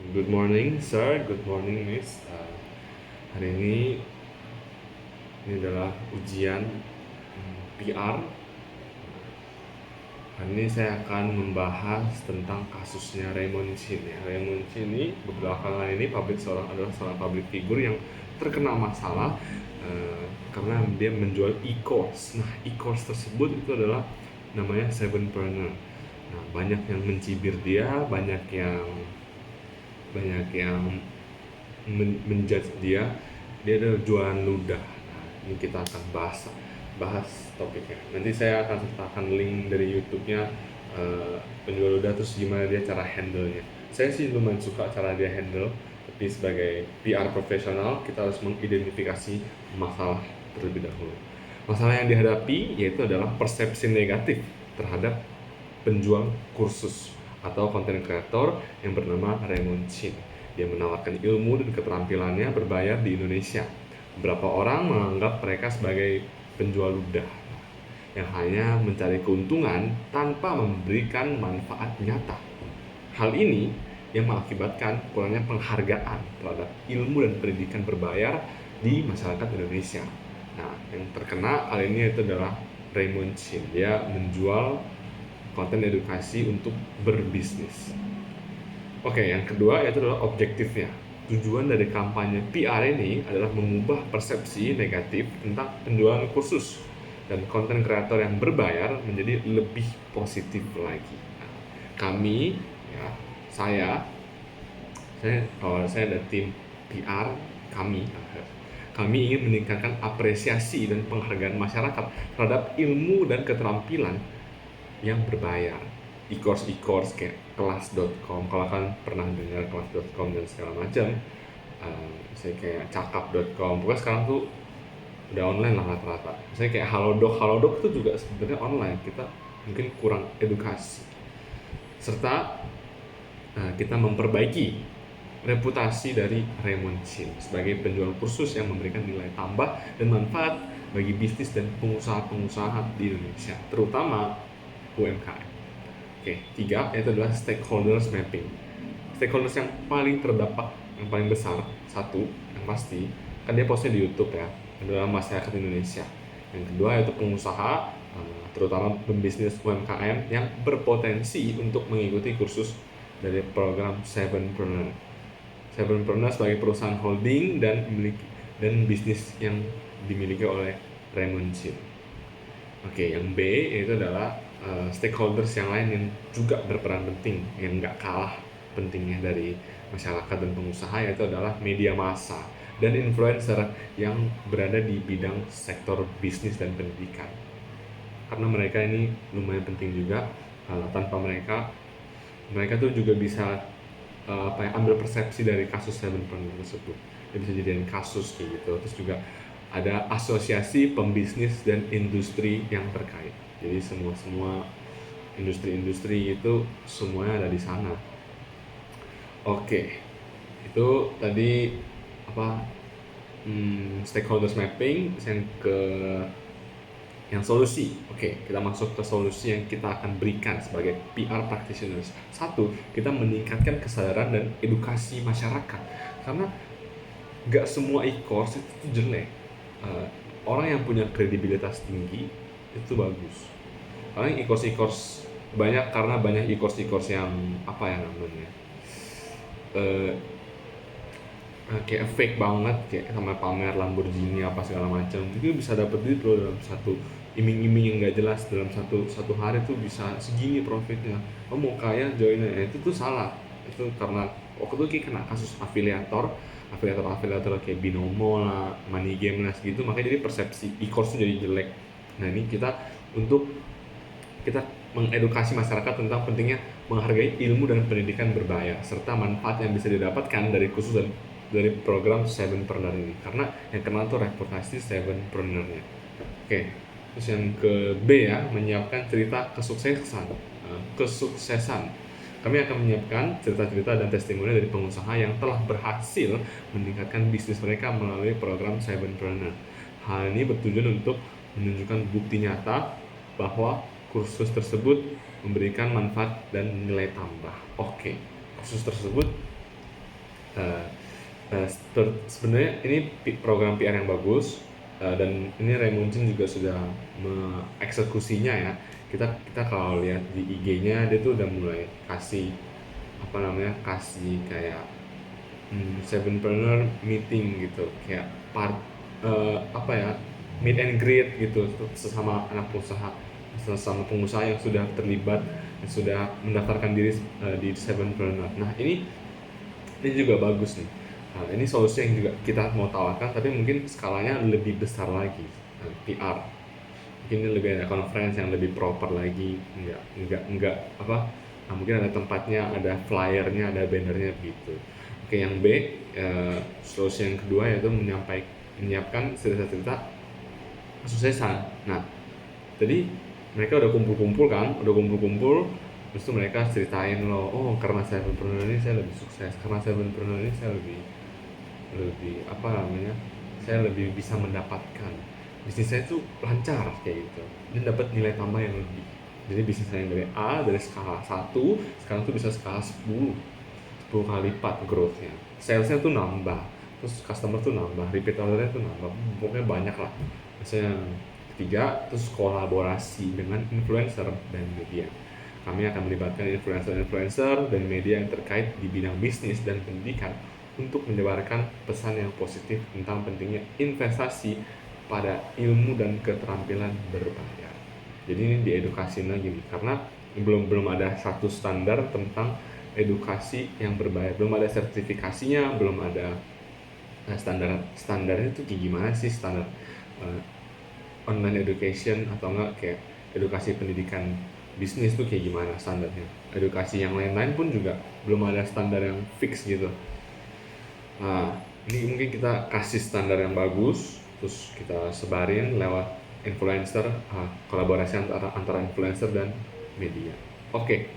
Good morning, sir. Good morning, miss. Hari ini adalah ujian PR. Hari ini saya akan membahas tentang kasusnya Raymond Chin. Ya. Raymond Chin ini belakangan ini adalah seorang public figure yang terkena masalah karena dia menjual e-course. Nah, e-course tersebut itu adalah namanya Sevenpreneur. Nah, banyak yang mencibir dia, banyak yang menjudge dia adalah jualan ludah. Nah, ini kita akan bahas topiknya. Nanti saya akan sertakan link dari YouTube-nya penjual ludah, terus gimana dia cara handle-nya. Saya sih lumayan suka cara dia handle, tapi sebagai PR profesional kita harus mengidentifikasi masalah terlebih dahulu. Masalah yang dihadapi yaitu adalah persepsi negatif terhadap penjual kursus atau content creator yang bernama Raymond Chin. Dia menawarkan ilmu dan keterampilannya berbayar di Indonesia. Beberapa orang menganggap mereka sebagai penjual ludah yang hanya mencari keuntungan tanpa memberikan manfaat nyata. Hal ini yang mengakibatkan kurangnya penghargaan terhadap ilmu dan pendidikan berbayar di masyarakat Indonesia. Nah, yang terkena kali ini itu adalah Raymond Chin. Dia menjual konten edukasi untuk berbisnis. Oke, yang kedua yaitu adalah objektifnya. Tujuan dari kampanye PR ini adalah mengubah persepsi negatif tentang penjualan kursus dan konten kreator yang berbayar menjadi lebih positif lagi. Nah, kami, ya, kalau saya ada tim PR kami ingin meningkatkan apresiasi dan penghargaan masyarakat terhadap ilmu dan keterampilan yang berbayar. E-course kayak kelas.com, kalau kalian pernah dengar kelas.com dan segala macam, saya kayak cakap.com, pokoknya sekarang tuh udah online lah rata-rata. Saya kayak halodoc itu juga sebenarnya online. Kita mungkin kurang edukasi, serta kita memperbaiki reputasi dari Raymond Chin sebagai penjual kursus yang memberikan nilai tambah dan manfaat bagi bisnis dan pengusaha-pengusaha di Indonesia, terutama UMKM. Oke, 3 yaitu adalah stakeholders mapping. Stakeholders yang paling terdampak, yang paling besar, satu yang pasti, kan dia postnya di YouTube ya, adalah masyarakat Indonesia. Yang kedua yaitu pengusaha, terutama pembisnis UMKM yang berpotensi untuk mengikuti kursus dari program Sevenpreneur. Sevenpreneur sebagai perusahaan holding dan bisnis yang dimiliki oleh Raymond Chin. Oke, yang B yaitu adalah stakeholders yang lain yang juga berperan penting, yang nggak kalah pentingnya dari masyarakat dan pengusaha, yaitu adalah media massa dan influencer yang berada di bidang sektor bisnis dan pendidikan. Karena mereka ini lumayan penting juga, tanpa mereka tuh juga bisa ambil persepsi dari kasus Sevenpreneur tersebut. Dia bisa jadikan kasus kayak gitu. Terus juga ada asosiasi pembisnis dan industri yang terkait. Jadi semua industri itu semuanya ada di sana. Oke, itu tadi stakeholders mapping. Yang solusi. Oke, kita masuk ke solusi yang kita akan berikan sebagai PR practitioners. Satu, kita meningkatkan kesadaran dan edukasi masyarakat, karena nggak semua e-course itu jelek. Orang yang punya kredibilitas tinggi itu bagus. Karena e-course karena banyak e-course yang namanya kayak fake banget, kayak sama pamer Lamborghini apa segala macam, itu bisa dapat duit loh dalam satu iming-iming yang nggak jelas. Dalam satu hari tuh bisa segini profitnya. Mau kaya join aja. Itu tuh salah. Itu karena waktu itu kayak kena kasus afiliator kayak Binomo lah, Money Game lah gitu, makanya jadi persepsi e-course jadi jelek. Nah, ini kita mengedukasi masyarakat tentang pentingnya menghargai ilmu dan pendidikan berbayar serta manfaat yang bisa didapatkan dari kursus dan dari program Sevenpreneur ini, karena yang kenal tuh reputasi Sevenpreneur-nya. Oke, terus yang ke B ya, menyiapkan cerita kesuksesan. Kami akan menyiapkan cerita-cerita dan testimoni dari pengusaha yang telah berhasil meningkatkan bisnis mereka melalui program Sevenpreneur. Hal ini bertujuan untuk menunjukkan bukti nyata bahwa kursus tersebut memberikan manfaat dan nilai tambah. Oke, kursus tersebut Uh, Sebenarnya ini program PR yang bagus, dan ini Raymond Chin juga sudah mengeksekusinya ya. Kita kalau lihat di IG-nya dia tuh udah mulai kasih kasih kayak sevenpreneur meeting gitu, kayak apa ya, meet and greet gitu sesama anak usaha, sesama pengusaha yang sudah terlibat, yang sudah mendaftarkan diri di sevenpreneur. Nah, ini juga bagus nih. Nah, ini solusi yang juga kita mau tawarkan, tapi mungkin skalanya lebih besar lagi. PR mungkin ini lebih ada conference yang lebih proper lagi, enggak apa, nah, mungkin ada tempatnya, ada flyernya, ada bannernya gitu. Oke, yang B, solusi yang kedua yaitu menyiapkan cerita-cerita kesuksesan. Nah, jadi mereka udah kumpul, terus tuh mereka ceritain loh, oh karena saya entrepreneur ini saya lebih sukses, karena saya entrepreneur ini saya lebih lebih apa namanya saya lebih bisa mendapatkan, bisnis saya tuh lancar kayak gitu, dan dapat nilai tambah yang lebih. Jadi bisnis saya yang dari A, dari skala 1 sekarang tuh bisa skala 10 kali lipat growth-nya, salesnya tuh nambah, terus customer tuh nambah, repeat ordernya tuh nambah, pokoknya banyak lah. Misalnya ketiga, terus kolaborasi dengan influencer dan media. Kami akan melibatkan influencer dan media yang terkait di bidang bisnis dan pendidikan untuk menyebarkan pesan yang positif tentang pentingnya investasi pada ilmu dan keterampilan berbayar. Jadi ini diedukasi lagi nih, karena belum ada satu standar tentang edukasi yang berbayar, belum ada sertifikasinya, belum ada standarnya itu kayak gimana sih, standar online education atau enggak kayak edukasi pendidikan bisnis tuh kayak gimana standarnya. Edukasi yang lain-lain pun juga belum ada standar yang fix gitu. Nah, ini mungkin kita kasih standar yang bagus, terus kita sebarin lewat influencer, kolaborasi antara influencer dan media. Oke,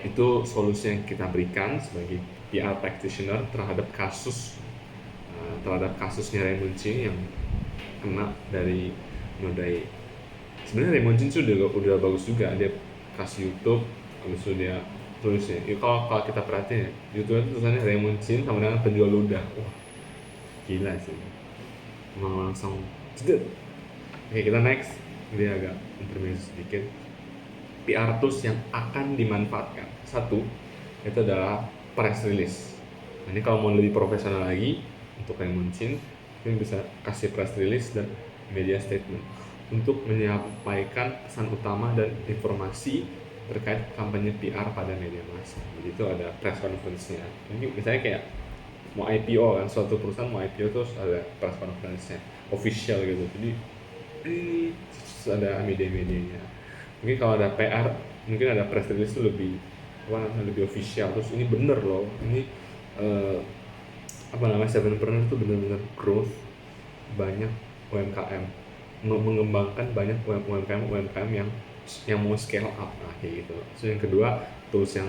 itu solusi yang kita berikan sebagai PR practitioner terhadap kasusnya Raymond Chin yang kena dari nodai. Sebenarnya Raymond Chin udah bagus juga, dia kasih YouTube, habis itu dia tulisnya. Kalau kita perhatiin ya, YouTube itu tulisannya Raymond Chin sama dengan penjual ludah. Wah, gila sih. Emang langsung jedet. Oke, kita next. Dia agak intermezzo sedikit. PR tools yang akan dimanfaatkan. Satu, itu adalah press release. Nah, ini kalau mau lebih profesional lagi untuk Raymond Chin, mungkin bisa kasih press release dan media statement untuk menyampaikan pesan utama dan informasi terkait kampanye PR pada media massa. Jadi itu ada press conference-nya. Ini misalnya kayak mau IPO kan, suatu perusahaan mau IPO terus ada press conference-nya, official gitu. Jadi ini ada media-medianya. Mungkin kalau ada PR, mungkin ada press release itu lebih official. Terus ini bener loh, ini sevenpreneur itu bener-bener growth banyak UMKM, mengembangkan banyak UMKM yang mau scale up, kayak gitu. So yang kedua, tools yang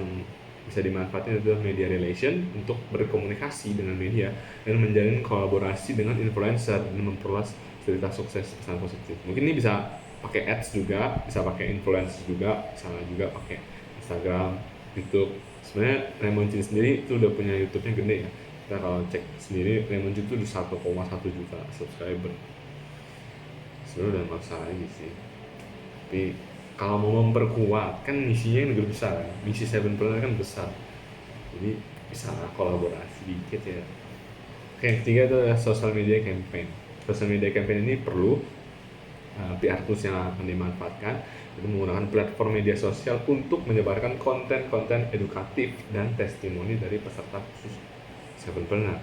bisa dimanfaatkan adalah media relation untuk berkomunikasi dengan media dan menjalin kolaborasi dengan influencer dan memperluas cerita sukses pesan positif. Mungkin ini bisa pakai ads juga, bisa pakai influencer juga, sama juga pakai Instagram, YouTube. Sebenarnya Raymond Chin sendiri itu udah punya YouTube-nya gede ya. Kita kalau cek sendiri Raymond Chin itu di 1,1 juta subscriber. Sebenarnya udah nggak usah lagi sih. Tapi kalau mau memperkuat kan misinya yang lebih besar, misi sevenpreneur kan besar, jadi bisa kolaborasi dikit ya. Oke, yang ketiga itu adalah social media campaign. Social media campaign ini perlu PR tools yang akan dimanfaatkan, itu menggunakan platform media sosial untuk menyebarkan konten-konten edukatif dan testimoni dari peserta khusus sevenpreneur.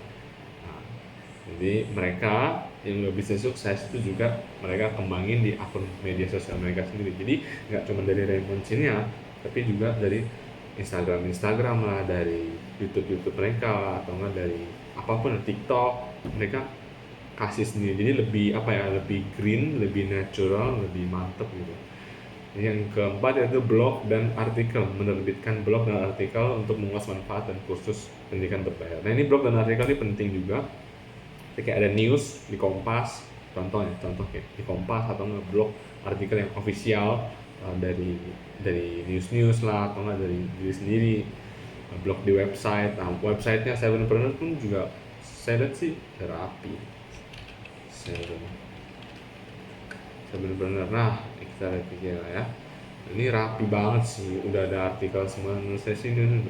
Jadi mereka yang lebih sukses itu juga mereka kembangin di akun media sosial mereka sendiri. Jadi nggak cuma dari Raymond Chin-nya, tapi juga dari Instagram lah, dari YouTube mereka lah, atau enggak dari apapun, TikTok, mereka kasih sendiri. Jadi lebih lebih green, lebih natural, lebih mantep gitu. Yang keempat yaitu blog dan artikel, menerbitkan blog dan artikel untuk mengulas manfaat dan kursus pendidikan berbayar. Nah, ini blog dan artikel ini penting juga. Kayak ada news di Kompas, contoh kayak di Kompas, atau nggak blog artikel yang official dari news lah, atau nggak dari diri sendiri. blog di website. Nah, websitenya Sevenpreneur pun juga saya lihat sih rapi. Sevenpreneur. Nah, kita lihat ya. Ini rapi banget sih, udah ada artikel semua. Menurut saya sih ini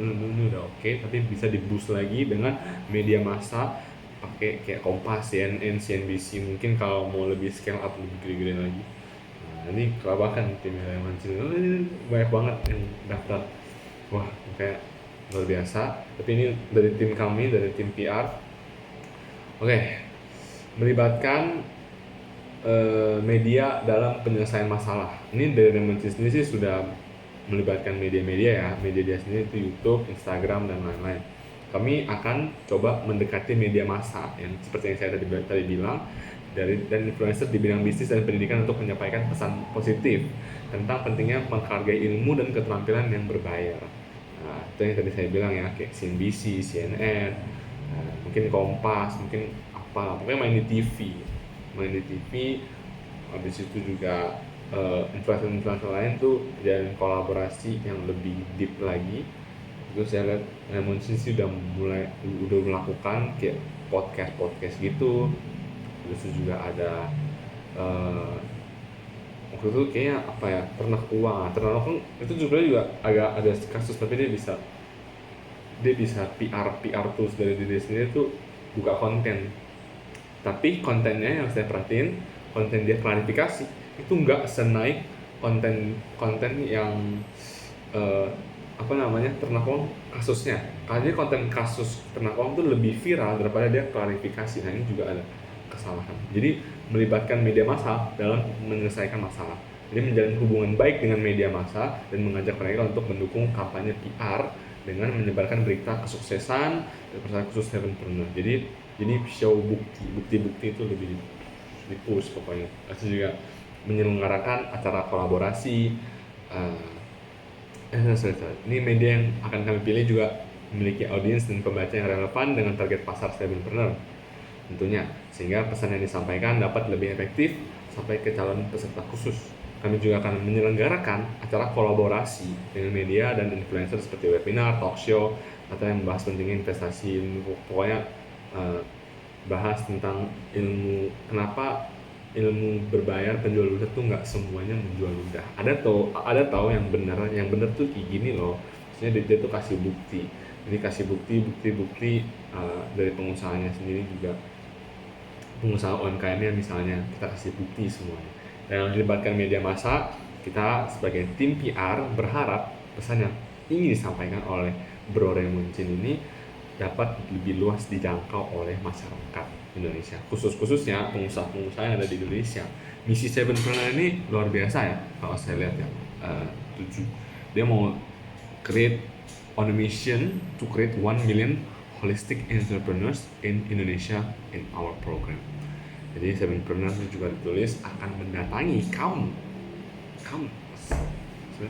udah oke, tapi bisa di boost lagi dengan media massa, pakai kayak Kompas, CNN, CNBC. Mungkin kalau mau lebih scale up, lebih gede-gede lagi. Nah, ini kelabakan tim yang mancing. Ini banyak banget yang daftar. Wah, kayak luar biasa. Tapi ini dari tim kami, dari tim PR. Oke, melibatkan media dalam penyelesaian masalah. Ini dari Remonti sendiri sih sudah melibatkan media-media ya, media dia sendiri itu YouTube, Instagram, dan lain-lain. Kami akan coba mendekati media massa yang seperti yang saya tadi bilang, dan influencer di bidang bisnis dan pendidikan untuk menyampaikan pesan positif tentang pentingnya menghargai ilmu dan keterampilan yang berbayar. Nah, itu yang tadi saya bilang ya, kayak CNBC, CNN, mungkin Kompas, mungkin apa, pokoknya main di TV. Habis itu juga influencer lain tuh dan kolaborasi yang lebih deep lagi. Terus saya lihat Lemonsin sih udah melakukan kayak podcast gitu. Terus juga ada waktu itu kayaknya apa ya, Ternak Uang itu juga agak ada kasus, tapi dia bisa PR tools dari diri sendiri tuh buka konten. Tapi kontennya yang saya perhatiin, konten dia klarifikasi itu nggak senaik konten yang eh, Ternak Uang kasusnya. Karena konten kasus Ternak Uang tuh lebih viral daripada dia klarifikasi. Nah, ini juga ada kesalahan. Jadi melibatkan media massa dalam menyelesaikan masalah. Jadi menjalin hubungan baik dengan media massa dan mengajak mereka untuk mendukung kampanye PR dengan menyebarkan berita kesuksesan dan pesan khusus Sevenpreneur. Jadi show bukti itu lebih di push pokoknya. Terus juga menyelenggarakan acara kolaborasi. Ini media yang akan kami pilih juga memiliki audiens dan pembaca yang relevan dengan target pasar Sevenpreneur tentunya, sehingga pesan yang disampaikan dapat lebih efektif sampai ke calon peserta khusus. Kami juga akan menyelenggarakan acara kolaborasi dengan media dan influencer seperti webinar, talk show, atau yang membahas pentingnya investasi. Pokoknya bahas tentang kenapa ilmu berbayar penjual ludah tuh nggak semuanya menjual ludah. Ada tahu yang benar tuh kayak gini loh. Maksudnya dia tuh kasih bukti. Jadi kasih bukti dari pengusahanya sendiri juga, pengusaha UMKM-nya misalnya, kita kasih bukti semuanya. Dan melibatkan media massa, kita sebagai tim PR berharap pesan yang ingin disampaikan oleh Bro Remoncin ini dapat lebih luas dijangkau oleh masyarakat Indonesia, khususnya pengusaha-pengusaha yang ada di Indonesia. Misi Sevenpreneur ini luar biasa ya, kalau saya lihat ya. Dia mau on a mission to create 1 million holistic entrepreneurs in Indonesia in our program. Jadi Sevenpreneur juga ditulis akan mendatangi kamu,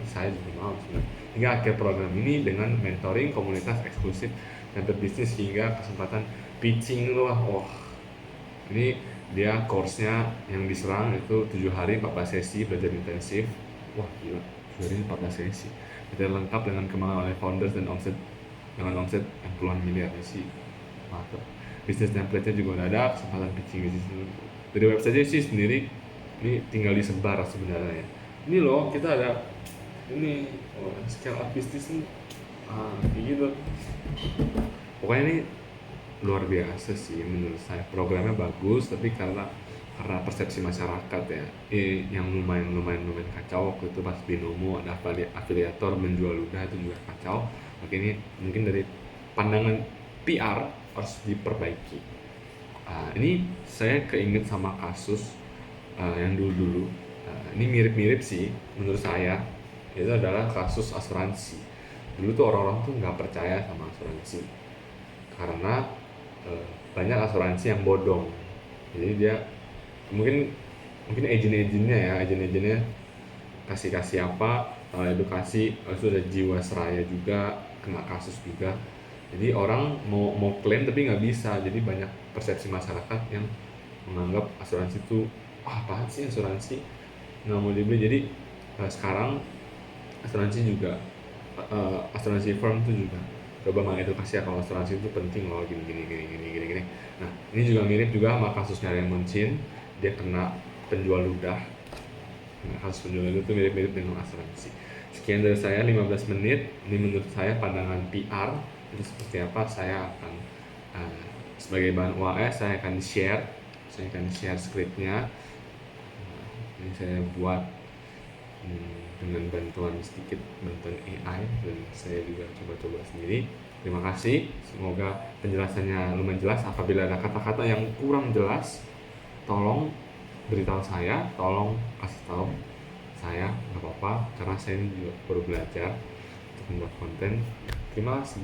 saya juga mau sebenarnya, hingga akhir program ini dengan mentoring, komunitas eksklusif dan berbisnis hingga kesempatan pitching loh. Ini dia course-nya yang diserang itu 7 hari 14 sesi belajar intensif. Wah gila, 7 hari 14 sesi. Materi lengkap dengan kembangan oleh founders dan omset yang puluhan miliar sih. Mantap. Bisnis template-nya juga udah ada, kesempatan pitching bisnis dari website sih sendiri. Ini tinggal disebar sebenarnya ya. Ini loh, kita ada ini scale up bisnis nih. Kayak gitu. Pokoknya ini luar biasa sih menurut saya. Programnya bagus, tapi karena persepsi masyarakat ya, yang lumayan kacau. Waktu itu pas Binomo ada afiliator menjual ludah, itu juga kacau. Makanya mungkin dari pandangan PR harus diperbaiki. Ini saya keinget sama kasus yang dulu. Ini mirip sih menurut saya. Itu adalah kasus asuransi. Dulu tuh orang-orang tuh nggak percaya sama asuransi karena banyak asuransi yang bodong. Jadi dia mungkin agen-agennya kasih apa, edukasi, sudah Jiwasraya juga kena kasus juga. Jadi orang mau klaim tapi nggak bisa. Jadi banyak persepsi masyarakat yang menganggap asuransi itu apaan sih asuransi, nggak mau dibeli. Jadi sekarang asuransi firm itu juga coba mengedukasi ya kalau asuransi itu penting loh, gini. Nah, ini juga mirip juga sama kasusnya Raymond Chin, dia kena penjual ludah. Nah, kasus penjual ludah itu mirip-mirip dengan asuransi. Sekian dari saya 15 menit. Ini menurut saya pandangan PR itu seperti apa. Saya akan sebagai bahan UAS saya akan share skripnya. Ini saya buat dengan bantuan AI, dan saya juga coba-coba sendiri. Terima kasih, semoga penjelasannya lumayan jelas. Apabila ada kata-kata yang kurang jelas, tolong beritahu saya, tolong kasih tahu saya, nggak apa-apa, karena saya ini juga baru belajar untuk membuat konten. Terima kasih.